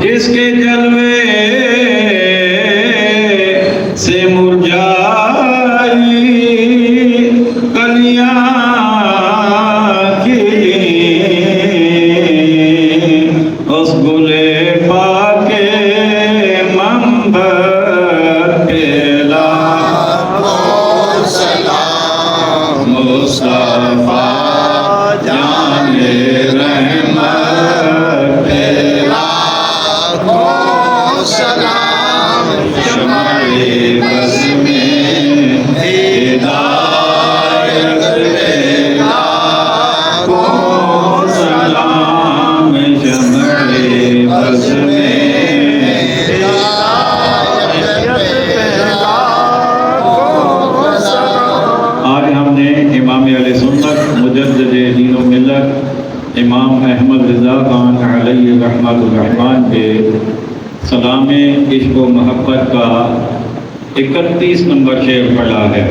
जिसके जलवे से मुरझाई कलियां खिली, उस गुले पाके मंबर पे लाखों सलाम मुस्तफा जाने रहमत पे लाखों सलाम शमाए बस में हिदायत पे लाखों सलाम शमाए बस में हिदायत पे लाखों सलाम। आज हमने इमाम अहले सुन्नत मुजद्दिद दीन व मिल्लत इमाम अहमद रिज़ा खान अलैहि रहमतुर रहमान के सलाम इश्क व मोहब्बत का 31 नंबर शेर पढ़ा है,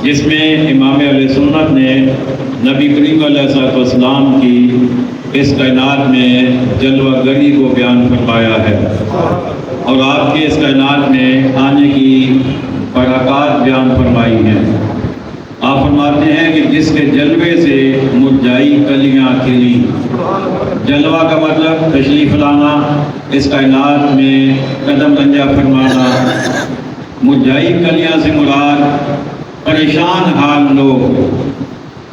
जिसमें इमाम अहले सुन्नत ने नबी करीम अलैहिस्सलाम की इस कायनात में जलवागरी को बयान फरमाया है और आपके इस कायनात में आने की बरक़ात बयान फरमाई हैं। आप फरमाते हैं कि जिसके जलवे से मुरझाई कलियां खिली। जलवा का मतलब तशरीफ लाना, इस कायनात में कदम रंजा फरमाना। मुरझाई कलियां से मुराद परेशान हाल लोग,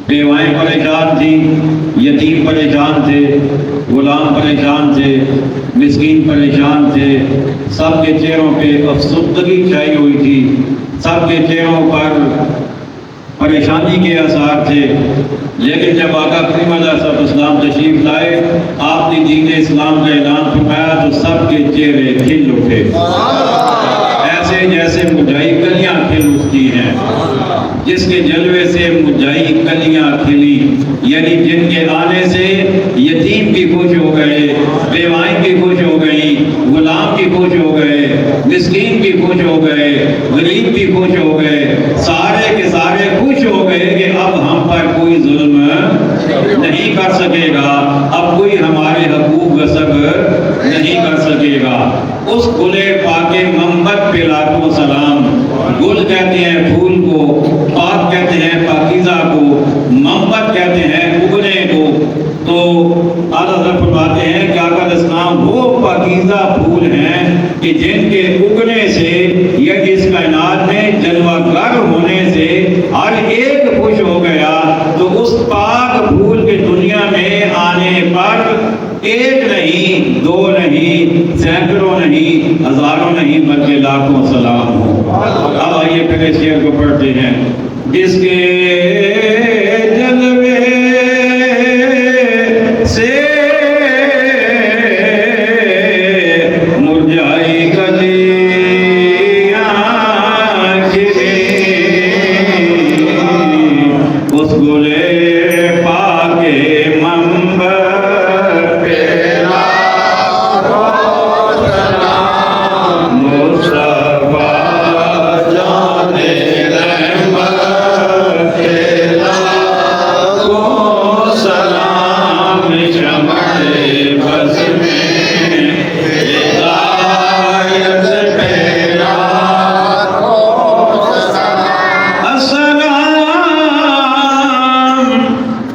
बेवाएं परेशान थी, यतीम परेशान थे, गुलाम परेशान थे, मिस्कीन परेशान थे। सबके चेहरों पे अफसुर्दगी छाई हुई थी, सबके चेहरों पर परेशानी के आसार थे। लेकिन जब आका करीम अलैहिस्सलाम तशरीफ लाए, आपने दीन इस्लाम का ऐलान फरमाया तो सबके चेहरे खिल उठे, ऐसे जैसे मुरझाई कलियां खिल उठती हैं। जिसके जलवे से मुरझाई कलियां खिली, यानी जिनके आने से यतीम भी खुश हो गए, बेवाएं भी खुश हो गई, गुलाम भी खुश हो गए, मिस्कीन भी खुश हो गए, गरीब भी खुश हो गए, सारे के सारे खुश हो गए कि अब हम पर कोई जुल्म नहीं कर सकेगा, अब कोई हमारे हकूक गसब नहीं कर सकेगा। उस गुले पाके मंबर पे लाखों सलाम। गुल कहते हैं फूल को, पाक कहते हैं पाकीज़ा को, मंबर कहते हैं उगने को। तो आला फरमाते हैं कि आका इस्लाम वो पाकीज़ा फूल हैं कि जिनके उगने से या इस कायनात में जलवागर होने से हर एक खुश हो गया। तो उस पाक फूल के दुनिया में आने पर एक नहीं, दो नहीं, सैकड़ों नहीं, हजारों नहीं, बल्कि लाखों सलाम हो। अब आइए पहले शेर को पढ़ते हैं। जिसके जलवे से मुरझाई कलियां खिली, उस गुले पाके मंबर पे लाखों सलाम मुस्तफा जाने रहमत पे लाखों सलाम शमाए बस में हिदायत पे लाखों सलाम। अस्सलाम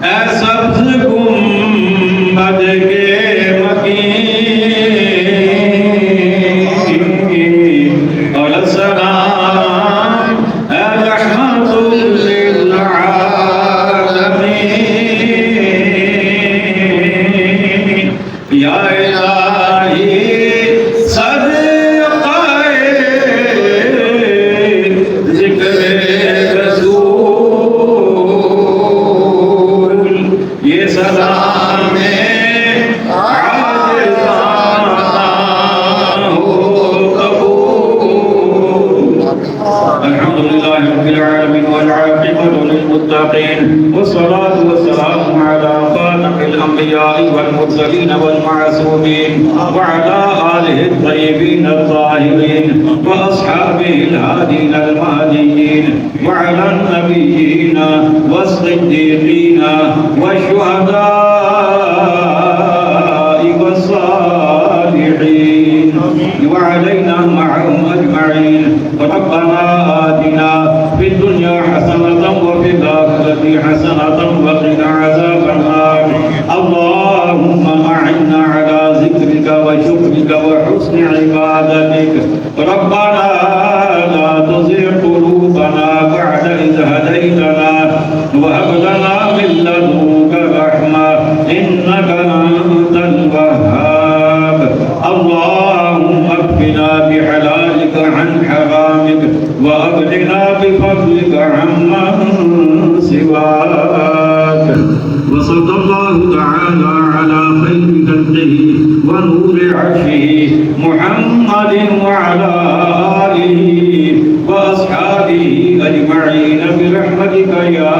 ऐ सब्ज़ गुंबद के मकीन, और अस्सलाम ऐ रहमतुल लिल आलमीन। या इलाही सदक़ाए ज़िक्र रसूल, ये सलाम आजिज़ाना हो कबूल। अल्हम्दुलिल्लाहि रब्बिल आलमीन वल आक़िबतु लिल मुत्तक़ीन वस्सलातु वस्सलामु अला ख़ातमिल अंबिया'i वल मुरसलीन वल मासूमीन व अला आलिहि तय्यबीन अत्ताहिरीन व अस्हाबिहिल हादीन अल महदीयीन व अला नबिय्यीन वस्सिद्दीक़ीन वश्शुहदा'i वस्सालिहीन وعلينا معهم أجمعين. ربنا آتنا في الدنيا حسنة وفي الآخرة حسنة وقنا عذاب النار. اللهم أعنا على ذكرك وشكرك وحسن عبادتك. ربنا لا تزغ قلوبنا بعد إذ هديتنا وهب لنا من لدنك رحمة إنك أنت الوهاب. اللهم اكفنا بحلالك عن حرامك وأغننا بفضلك عمن سواك. وصلى الله تعالى على خير خلقه ونور عرشه محمد وعلى آله وأصحابه أجمعين برحمتك يا